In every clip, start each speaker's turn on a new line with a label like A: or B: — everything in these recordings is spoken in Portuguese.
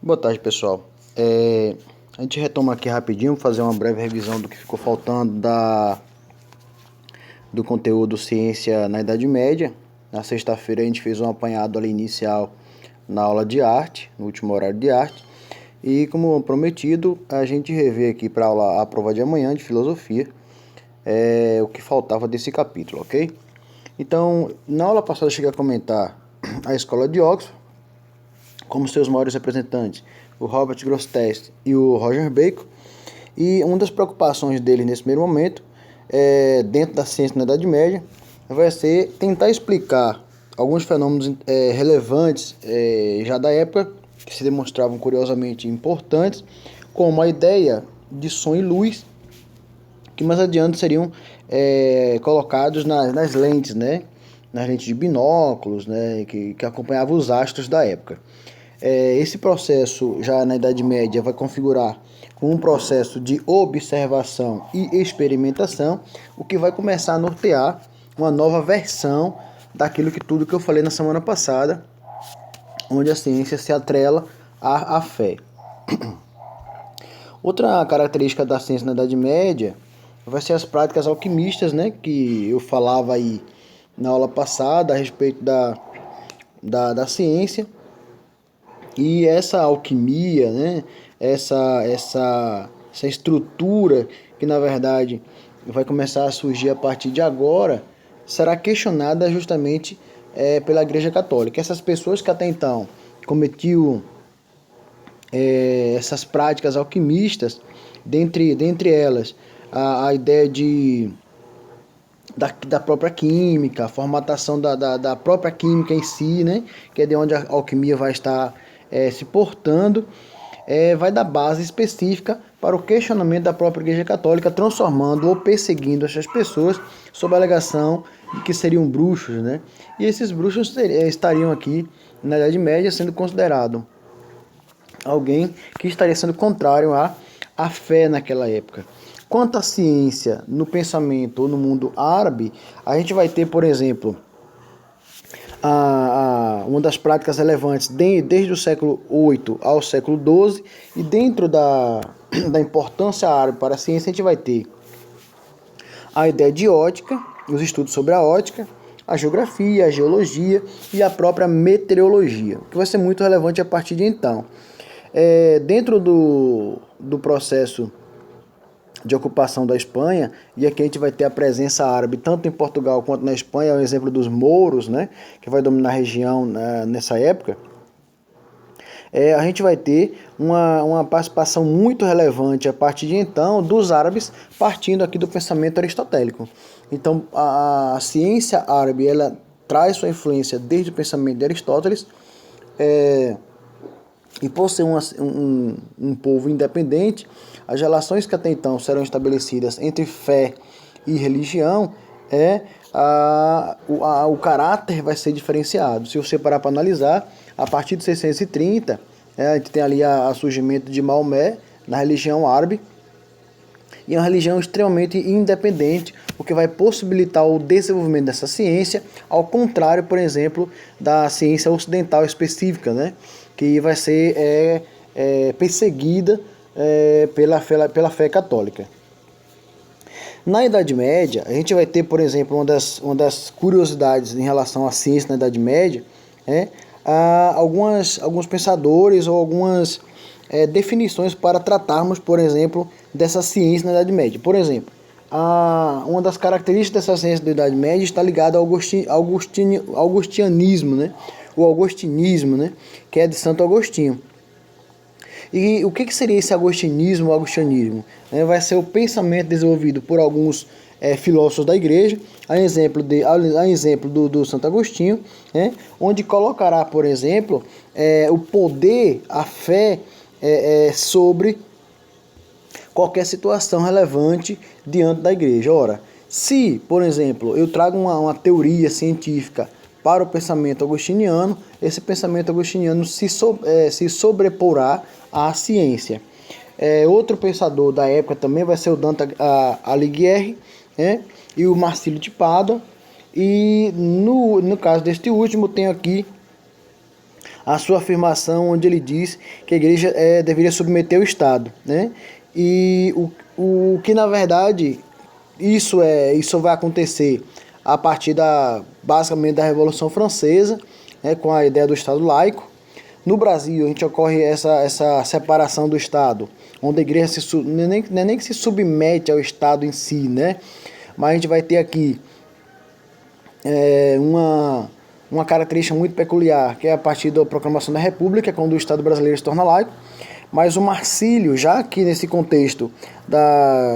A: Boa tarde, pessoal. A gente retoma aqui rapidinho, fazer uma breve revisão do que ficou faltando do conteúdo Ciência na Idade Média. Na sexta-feira a gente fez um apanhado ali inicial na aula de arte, no último horário de arte. E como prometido, a gente revê aqui para a prova de amanhã de filosofia o que faltava desse capítulo, ok? Então, na aula passada eu cheguei a comentar a escola de Oxford, como seus maiores representantes, o Robert Grosseteste e o Roger Bacon. E uma das preocupações dele nesse primeiro momento, dentro da ciência na Idade Média, vai ser tentar explicar alguns fenômenos relevantes já da época, que se demonstravam curiosamente importantes, como a ideia de som e luz, que mais adiante seriam colocados nas lentes, né? Nas lentes de binóculos, né? que acompanhavam os astros da época. Esse processo, já na Idade Média, vai configurar com um processo de observação e experimentação, o que vai começar a nortear uma nova versão daquilo tudo que eu falei na semana passada, onde a ciência se atrela à fé. Outra característica da ciência na Idade Média vai ser as práticas alquimistas, né, que eu falava aí na aula passada a respeito da ciência. E essa alquimia, né, essa estrutura que na verdade vai começar a surgir a partir de agora, será questionada justamente pela Igreja Católica. Essas pessoas que até então cometiam essas práticas alquimistas, dentre elas a ideia da própria química, a formatação da própria química em si, né, que é de onde a alquimia vai estar se portando, vai dar base específica para o questionamento da própria Igreja Católica, transformando ou perseguindo essas pessoas sob a alegação de que seriam bruxos, né? E esses bruxos estariam aqui na Idade Média sendo considerado alguém que estaria sendo contrário à fé naquela época. Quanto à ciência no pensamento ou no mundo árabe, a gente vai ter, por exemplo, uma das práticas relevantes desde o século VIII ao século XII, e dentro da importância árabe para a ciência, a gente vai ter a ideia de ótica, os estudos sobre a ótica, a geografia, a geologia e a própria meteorologia, que vai ser muito relevante a partir de então. Dentro do processo de ocupação da Espanha, e aqui a gente vai ter a presença árabe tanto em Portugal quanto na Espanha, é o exemplo dos mouros, né, que vai dominar a região nessa época. A gente vai ter uma participação muito relevante a partir de então dos árabes, partindo aqui do pensamento aristotélico. Então a ciência árabe, ela traz sua influência desde o pensamento de Aristóteles, e por ser um povo independente, as relações que até então serão estabelecidas entre fé e religião, o caráter vai ser diferenciado. Se você parar para analisar, a partir de 630, a gente tem ali o surgimento de Maomé na religião árabe, e é uma religião extremamente independente, o que vai possibilitar o desenvolvimento dessa ciência, ao contrário, por exemplo, da ciência ocidental específica, né, que vai ser perseguida pela fé católica. Na Idade Média, a gente vai ter, por exemplo, uma das curiosidades em relação à ciência na Idade Média, alguns pensadores ou algumas definições para tratarmos, por exemplo, dessa ciência na Idade Média. Por exemplo, uma das características dessa ciência da Idade Média está ligada ao augustianismo, né? O augustinismo, né? Que é de Santo Agostinho. E o que seria esse agostinismo ou augustianismo? Vai ser o pensamento desenvolvido por alguns filósofos da igreja, a exemplo do Santo Agostinho, onde colocará, por exemplo, o poder, a fé sobre qualquer situação relevante diante da igreja. Ora, se, por exemplo, eu trago uma teoria científica para o pensamento agostiniano, esse pensamento agostiniano se sobreporá à ciência. Outro pensador da época também vai ser o Dante Alighieri, e o Marcílio de Pádua. E no caso deste último, tenho aqui a sua afirmação onde ele diz que a igreja deveria submeter o Estado, né? E o que na verdade isso vai acontecer a partir basicamente da Revolução Francesa, né, com a ideia do Estado laico. No Brasil, a gente ocorre essa separação do Estado, onde a igreja nem que se submete ao Estado em si, né? Mas a gente vai ter aqui uma característica muito peculiar, que é a partir da proclamação da República, quando o Estado brasileiro se torna laico. Mas o Marcílio, já aqui nesse contexto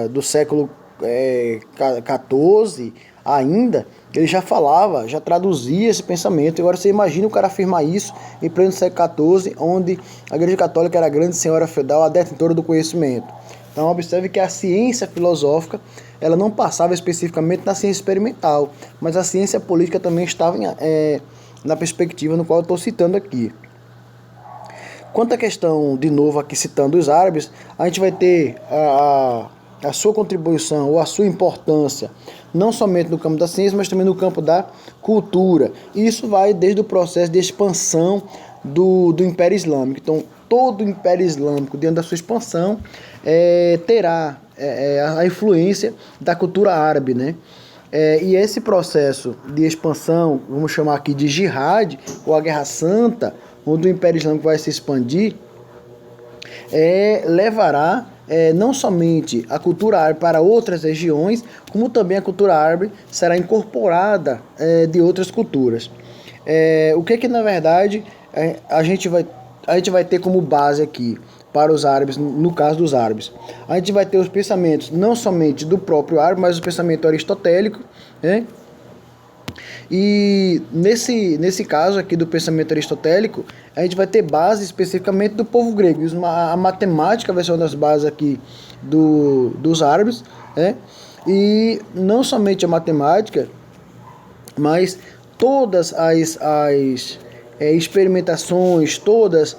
A: do século XIV ainda, ele já falava, já traduzia esse pensamento. E agora você imagina o cara afirmar isso em pleno século XIV, onde a Igreja Católica era a grande senhora feudal, a detentora do conhecimento. Então observe que a ciência filosófica, ela não passava especificamente na ciência experimental, mas a ciência política também estava na perspectiva no qual eu estou citando aqui. Quanto à questão, de novo aqui citando os árabes, a gente vai ter a sua contribuição ou a sua importância, não somente no campo da ciência, mas também no campo da cultura. E isso vai desde o processo de expansão do Império Islâmico. Então, todo o Império Islâmico, diante da sua expansão, terá a influência da cultura árabe, né? E esse processo de expansão, vamos chamar aqui de jihad, ou a Guerra Santa, onde o Império Islâmico vai se expandir, levará não somente a cultura árabe para outras regiões, como também a cultura árabe será incorporada de outras culturas. O que na verdade a gente vai ter como base aqui para os árabes, no caso dos árabes? A gente vai ter os pensamentos não somente do próprio árabe, mas o pensamento aristotélico, né? E nesse caso aqui do pensamento aristotélico, a gente vai ter base especificamente do povo grego. A matemática vai ser uma das bases aqui dos árabes, né? E não somente a matemática, mas todas as experimentações, todas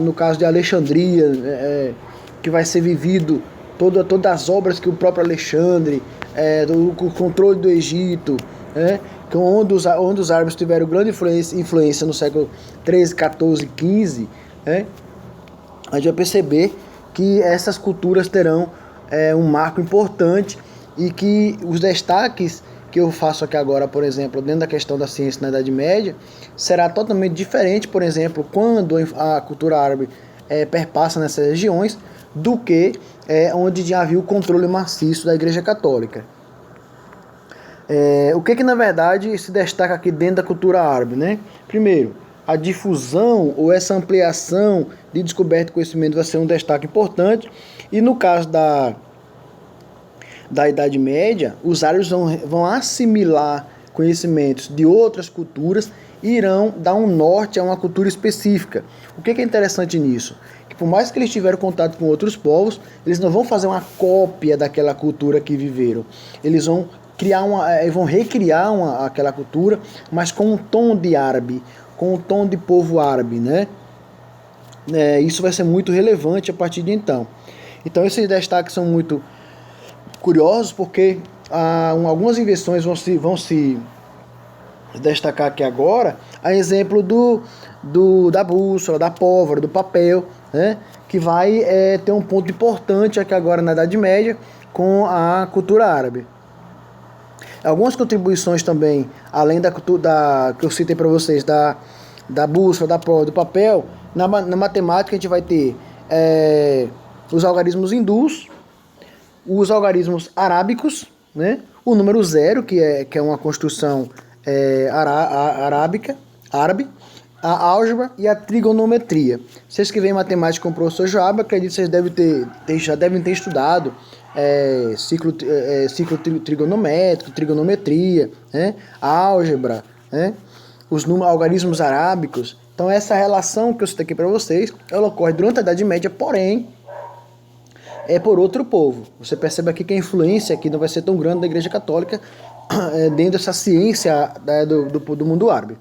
A: no caso de Alexandria, que vai ser vivido, todas as obras que o próprio Alexandre, o controle do Egito, onde os árabes tiveram grande influência no século 13, 14, 15, a gente vai perceber que essas culturas terão um marco importante e que os destaques que eu faço aqui agora, por exemplo, dentro da questão da ciência na Idade Média, será totalmente diferente, por exemplo, quando a cultura árabe perpassa nessas regiões, do que onde já havia o controle maciço da Igreja Católica. O que na verdade se destaca aqui dentro da cultura árabe, né? Primeiro, a difusão ou essa ampliação de descoberta de conhecimento vai ser um destaque importante. E no caso da Idade Média, os árabes vão assimilar conhecimentos de outras culturas e irão dar um norte a uma cultura específica. O que é interessante nisso? Que por mais que eles tiveram contato com outros povos, eles não vão fazer uma cópia daquela cultura que viveram. Eles vão recriar aquela cultura, mas com um tom de árabe, com um tom de povo árabe, né? Isso vai ser muito relevante a partir de então. Então esses destaques são muito curiosos, porque algumas invenções vão se destacar aqui agora, a exemplo da bússola, da pólvora, do papel, né? Que vai ter um ponto importante aqui agora na Idade Média com a cultura árabe. Algumas contribuições também, além da que eu citei para vocês, da bússola, da pólvora, do papel, na matemática a gente vai ter os algarismos hindus, os algarismos arábicos, né? O número 0, que é uma construção árabe, a álgebra e a trigonometria. Vocês que veem matemática com o professor Joab, acredito que vocês já devem ter estudado ciclo trigonométrico, trigonometria, né? Álgebra, né? Os algarismos arábicos. Então essa relação que eu citei aqui para vocês, ela ocorre durante a Idade Média, porém por outro povo. Você percebe aqui que a influência aqui não vai ser tão grande da Igreja Católica dentro dessa ciência do mundo árabe.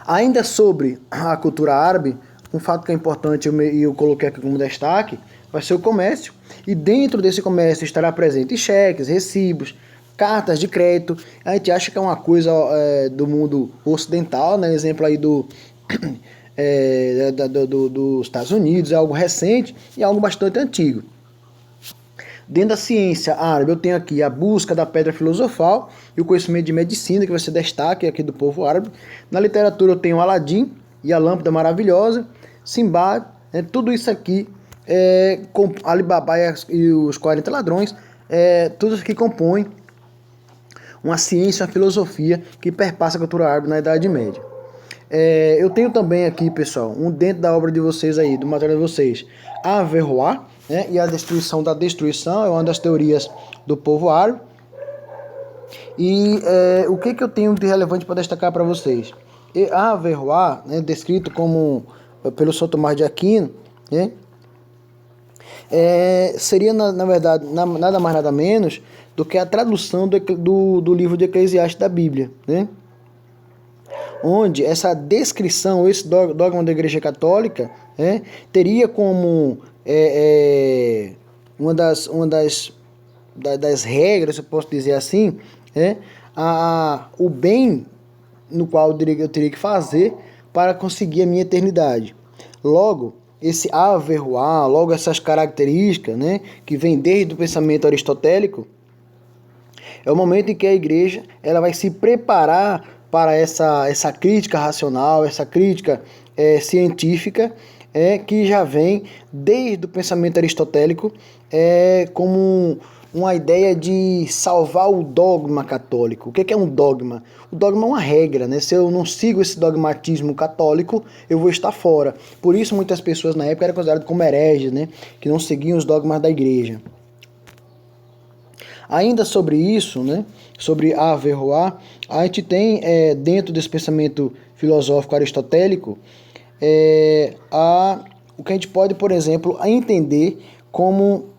A: Ainda sobre a cultura árabe, um fato que é importante e eu coloquei aqui como destaque, vai ser o comércio. E dentro desse comércio estará presente cheques, recibos, cartas de crédito. A gente acha que é uma coisa do mundo ocidental, né? Exemplo aí dos Estados Unidos, é algo recente e algo bastante antigo. Dentro da ciência árabe, eu tenho aqui a busca da pedra filosofal e o conhecimento de medicina, que vai ser destaque aqui do povo árabe. Na literatura, eu tenho Aladim e a Lâmpada Maravilhosa, Simbad, tudo isso aqui, com Alibaba e os 40 ladrões, tudo isso aqui compõe uma ciência, uma filosofia que perpassa a cultura árabe na Idade Média. Eu tenho também aqui, pessoal, dentro da obra de vocês aí, do material de vocês, Averroes, né, e a destruição da destruição, é uma das teorias do povo árabe. E o que eu tenho de relevante para destacar para vocês? Averroes, né, descrito pelo São Tomás de Aquino, né, seria, na verdade, nada mais nada menos do que a tradução do livro de Eclesiastes da Bíblia, né? Onde essa descrição, esse dogma da Igreja Católica, teria como uma das regras, eu posso dizer assim, o bem no qual eu teria que fazer para conseguir a minha eternidade. Logo, esse Averroes, logo essas características, né, que vem desde o pensamento aristotélico, é o momento em que a igreja ela vai se preparar para essa crítica racional, essa crítica científica, que já vem desde o pensamento aristotélico, como uma ideia de salvar o dogma católico. O que é um dogma? O dogma é uma regra, né? Se eu não sigo esse dogmatismo católico, eu vou estar fora. Por isso muitas pessoas na época eram consideradas como hereges, né? Que não seguiam os dogmas da igreja. Ainda sobre isso, né, sobre Averroes, a gente tem dentro desse pensamento filosófico aristotélico o que a gente pode, por exemplo, entender como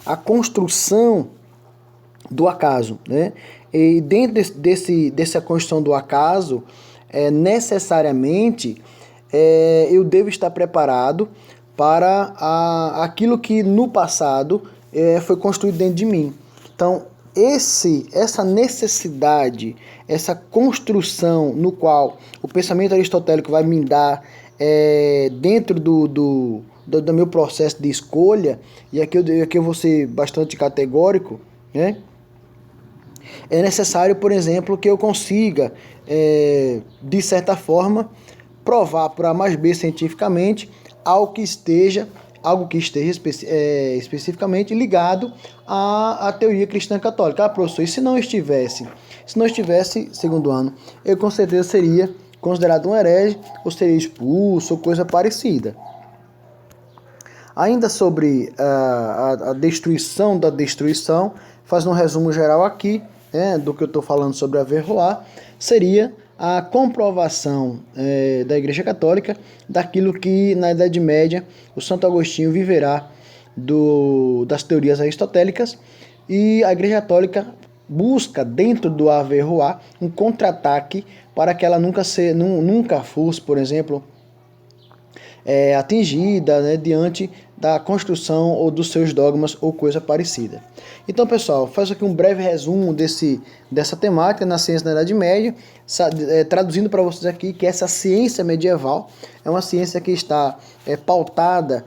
A: a construção do acaso, né? E dentro dessa construção do acaso, necessariamente eu devo estar preparado para aquilo que no passado foi construído dentro de mim. Então, essa necessidade, essa construção no qual o pensamento aristotélico vai me dar dentro do meu processo de escolha, e aqui eu vou ser bastante categórico, né? É necessário, por exemplo, que eu consiga, de certa forma, provar por A mais B cientificamente algo que esteja especificamente ligado à teoria cristã católica. Professor, e se não estivesse, segundo ano, eu com certeza seria considerado um herege, ou seria expulso, ou coisa parecida. Ainda sobre a destruição da destruição, fazendo um resumo geral aqui, do que eu estou falando sobre Averroes, seria a comprovação da Igreja Católica daquilo que na Idade Média o Santo Agostinho viverá das teorias aristotélicas, e a Igreja Católica busca dentro do Averroes um contra-ataque para que ela nunca fosse, por exemplo, atingida, né, diante da construção ou dos seus dogmas ou coisa parecida. Então, pessoal, faço aqui um breve resumo dessa temática na ciência da Idade Média, traduzindo para vocês aqui que essa ciência medieval é uma ciência que está pautada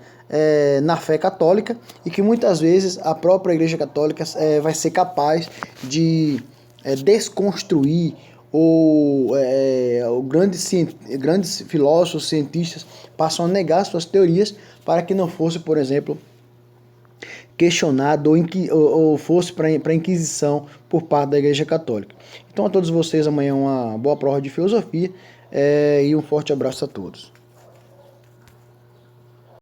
A: na fé católica, e que muitas vezes a própria Igreja Católica vai ser capaz de desconstruir grandes filósofos, cientistas passam a negar suas teorias para que não fosse, por exemplo, questionado ou fosse para a Inquisição por parte da Igreja Católica. Então, a todos vocês, amanhã uma boa prova de filosofia e um forte abraço a todos.